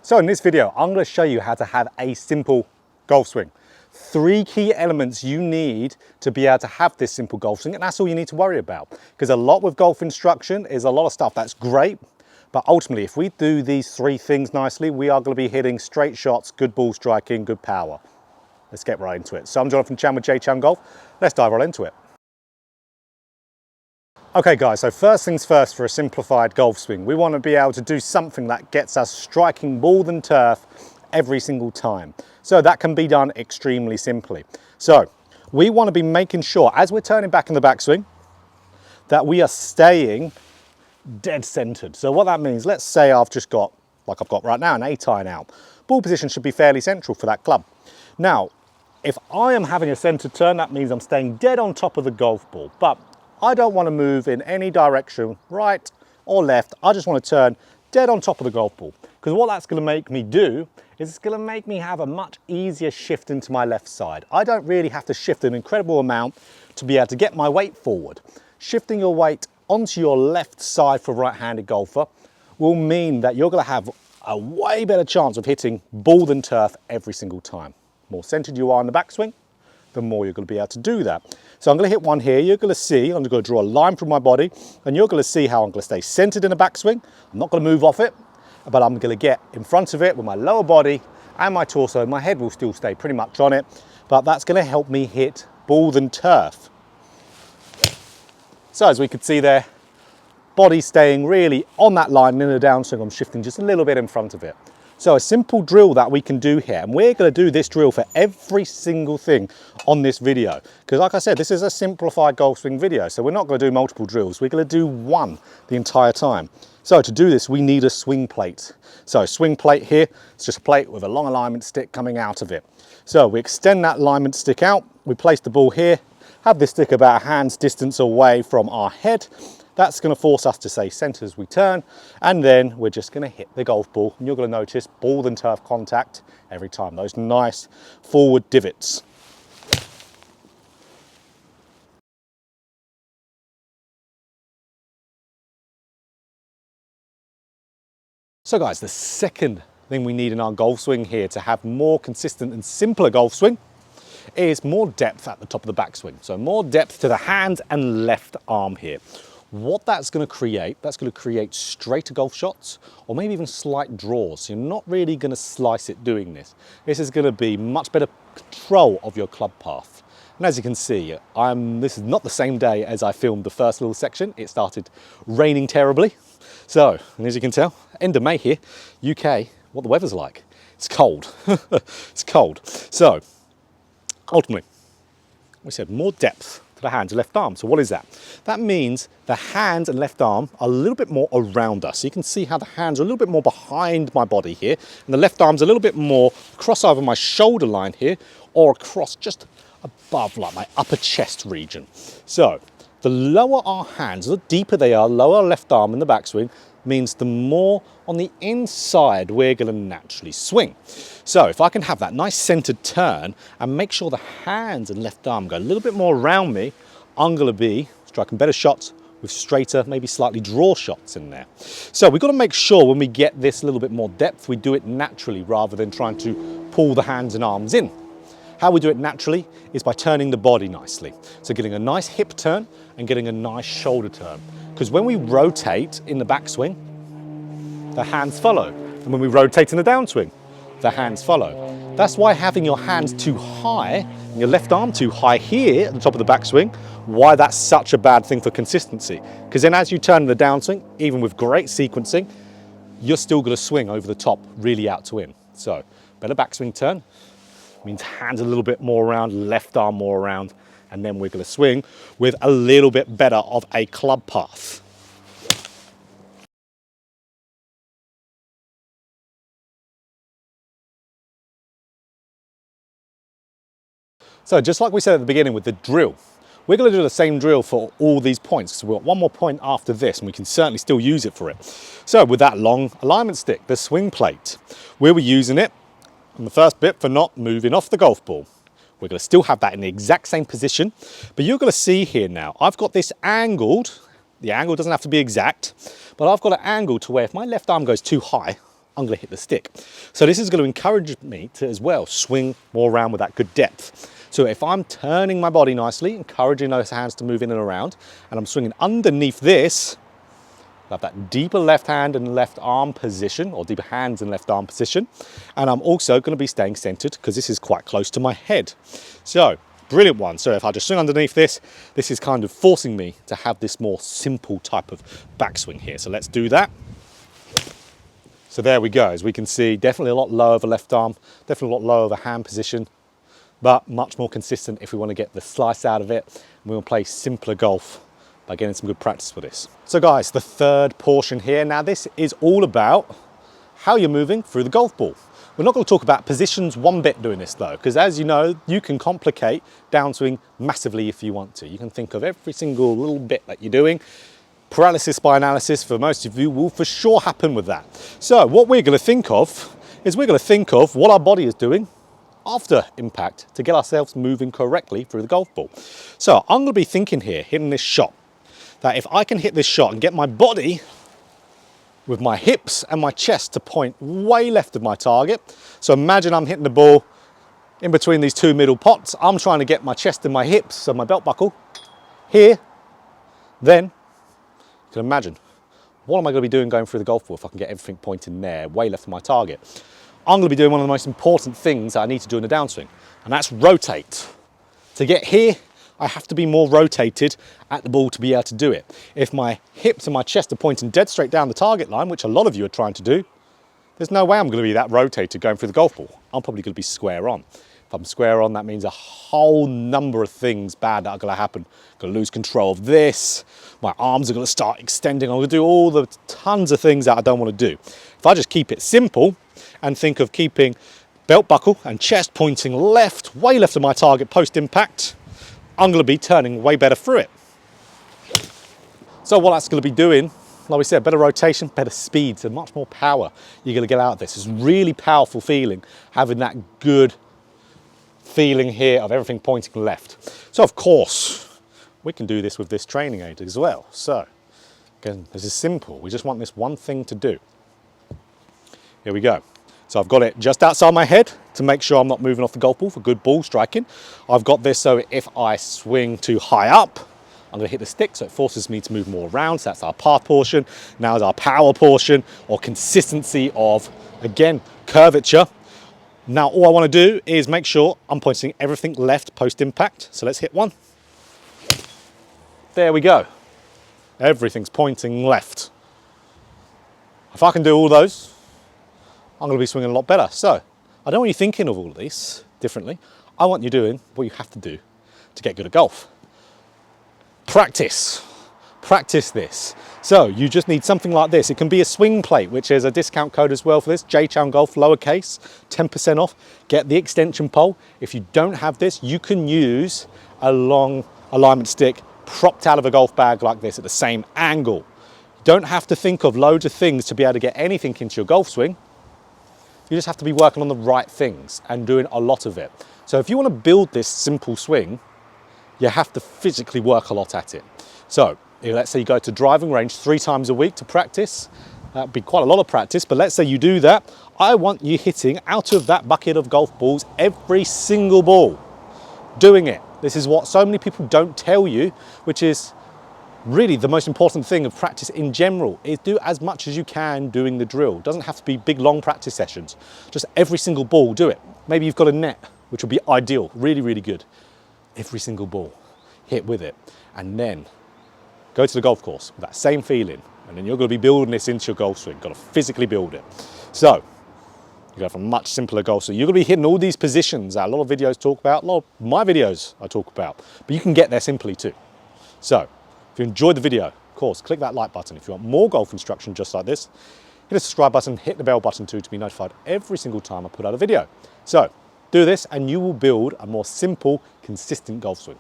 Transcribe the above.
So in this video, I'm going to show you how to have a simple golf swing. 3 key elements you need to be able to have this simple golf swing, and that's all you need to worry about. Because a lot with golf instruction is a lot of stuff that's great, but ultimately if we do these 3 things nicely, we are going to be hitting straight shots, good ball striking, good power. Let's get right into it. So I'm Jonathan Chan with JChownGolf. Let's dive right into it. Okay guys, so first things first, for a simplified golf swing, we want to be able to do something that gets us striking ball than turf every single time. So that can be done extremely simply. So we want to be making sure, as we're turning back in the backswing, that we are staying dead centered. So what that means, let's say I've just got, like I've got right now, an 8-iron out. Ball position should be fairly central for that club. Now, if I am having a centered turn, that means I'm staying dead on top of the golf ball, but I don't want to move in any direction, right or left. I just want to turn dead on top of the golf ball, because what that's going to make me do is it's going to make me have a much easier shift into my left side. I don't really have to shift an incredible amount to be able to get my weight forward. Shifting your weight onto your left side for a right-handed golfer will mean that you're going to have a way better chance of hitting ball than turf every single time. The more centered you are in the backswing, the more you're going to be able to do that. So I'm going to hit one here. You're going to see, I'm going to draw a line through my body, and you're going to see how I'm going to stay centered in the backswing. I'm not going to move off it, but I'm going to get in front of it with my lower body and my torso. My head will still stay pretty much on it, but that's going to help me hit ball than turf. So as we could see there, body staying really on that line, and in the downswing I'm shifting just a little bit in front of it. So a simple drill that we can do here, and we're going to do this drill for every single thing on this video, because like I said, this is a simplified golf swing video, so we're not going to do multiple drills. We're going to do one the entire time. So to do this, we need a swing plate. So swing plate here, it's just a plate with a long alignment stick coming out of it. So we extend that alignment stick out, we place the ball here, have this stick about a hand's distance away from our head. That's going to force us to stay centered as we turn, and then we're just going to hit the golf ball, and you're going to notice ball than turf contact every time, those nice forward divots. So guys, the second thing we need in our golf swing here to have more consistent and simpler golf swing is more depth at the top of the backswing. So more depth to the hand and left arm here. What that's going to create straighter golf shots, or maybe even slight draws. So you're not really going to slice it doing this. This is going to be much better control of your club path. And as you can see, this is not the same day as I filmed the first little section. It started raining terribly. So, and as you can tell, end of May here, UK, what the weather's like. It's cold. It's cold. So, ultimately, we said more depth to the hands and left arm. So what is that? That means the hands and left arm are a little bit more around us. So you can see how the hands are a little bit more behind my body here, and the left arm's a little bit more across over my shoulder line here, or across just above like my upper chest region. So the lower our hands, the deeper they are, lower left arm in the backswing, means the more on the inside we're going to naturally swing. So if I can have that nice centered turn and make sure the hands and left arm go a little bit more around me, I'm going to be striking better shots with straighter, maybe slightly draw shots in there. So we've got to make sure when we get this little bit more depth, we do it naturally rather than trying to pull the hands and arms in. How we do it naturally is by turning the body nicely. So getting a nice hip turn and getting a nice shoulder turn. Because when we rotate in the backswing, the hands follow. And when we rotate in the downswing, the hands follow. That's why having your hands too high and your left arm too high here at the top of the backswing, why that's such a bad thing for consistency. Because then as you turn in the downswing, even with great sequencing, you're still going to swing over the top, really out to in. So better backswing turn means hands a little bit more around, left arm more around, and then we're going to swing with a little bit better of a club path. So just like we said at the beginning with the drill, we're going to do the same drill for all these points. So we've got one more point after this, and we can certainly still use it for it. So with that long alignment stick, the swing plate, we were using it on the first bit for not moving off the golf ball. We're going to still have that in the exact same position, but you're going to see here now, I've got this angled. The angle doesn't have to be exact, but I've got an angle to where if my left arm goes too high, I'm going to hit the stick. So this is going to encourage me to as well swing more around with that good depth. So if I'm turning my body nicely, encouraging those hands to move in and around, and I'm swinging underneath this, I have that deeper left hand and left arm position, or deeper hands and left arm position. And I'm also going to be staying centered because this is quite close to my head. So, brilliant one. So if I just swing underneath this, this is kind of forcing me to have this more simple type of backswing here. So let's do that. So there we go. As we can see, definitely a lot lower of a left arm, definitely a lot lower of a hand position, but much more consistent if we want to get the slice out of it. And we want to play simpler golf by getting some good practice with this. So guys, the third portion here. Now this is all about how you're moving through the golf ball. We're not going to talk about positions one bit doing this though, because as you know, you can complicate downswing massively if you want to. You can think of every single little bit that you're doing. Paralysis by analysis for most of you will for sure happen with that. So what we're going to think of is we're going to think of what our body is doing after impact to get ourselves moving correctly through the golf ball. So I'm going to be thinking here, hitting this shot, that if I can hit this shot and get my body with my hips and my chest to point way left of my target. So imagine I'm hitting the ball in between these two middle pots. I'm trying to get my chest and my hips, so my belt buckle here. Then you can imagine, what am I going to be doing going through the golf ball if I can get everything pointing there, way left of my target? I'm going to be doing one of the most important things that I need to do in the downswing, and that's rotate. To get here, I have to be more rotated at the ball to be able to do it. If my hips and my chest are pointing dead straight down the target line, which a lot of you are trying to do, there's no way I'm going to be that rotated going through the golf ball. I'm probably going to be square on. If I'm square on, that means a whole number of things bad that are going to happen. I'm going to lose control of this. My arms are going to start extending. I'm going to do all the tons of things that I don't want to do. If I just keep it simple and think of keeping belt buckle and chest pointing left, way left of my target post impact, I'm going to be turning way better through it. So what that's going to be doing, like we said, better rotation, better speed, so much more power you're going to get out of this. It's a really powerful feeling, having that good feeling here of everything pointing left. So of course, we can do this with this training aid as well. So again, this is simple. We just want this one thing to do. Here we go. So I've got it just outside my head to make sure I'm not moving off the golf ball for good ball striking. I've got this so if I swing too high up, I'm going to hit the stick, so it forces me to move more around. So that's our path portion. Now is our power portion, or consistency of, again, curvature. Now all I want to do is make sure I'm pointing everything left post impact. So let's hit one. There we go. Everything's pointing left. If I can do all those, I'm going to be swinging a lot better. So I don't want you thinking of all of these differently. I want you doing what you have to do to get good at golf. Practice. Practice this. So you just need something like this. It can be a swing plate, which is a discount code as well for this. JChownGolf, lowercase, 10% off. Get the extension pole. If you don't have this, you can use a long alignment stick propped out of a golf bag like this at the same angle. You don't have to think of loads of things to be able to get anything into your golf swing. You just have to be working on the right things and doing a lot of it. So if you want to build this simple swing, you have to physically work a lot at it. So let's say you go to driving range 3 times a week to practice. That'd be quite a lot of practice, but let's say you do that. I want you hitting out of that bucket of golf balls every single ball. Doing it. This is what so many people don't tell you, which is really the most important thing of practice in general, is do as much as you can doing the drill. It doesn't have to be big, long practice sessions. Just every single ball, do it. Maybe you've got a net, which would be ideal, really, really good. Every single ball, hit with it. And then go to the golf course with that same feeling. And then you're going to be building this into your golf swing. You've got to physically build it. So you go from a much simpler golf swing. You're going to be hitting all these positions that a lot of videos talk about, a lot of my videos I talk about. But you can get there simply too. So if you enjoyed the video, of course, click that like button. If you want more golf instruction just like this, hit the subscribe button, hit the bell button too to be notified every single time I put out a video. So do this and you will build a more simple, consistent golf swing.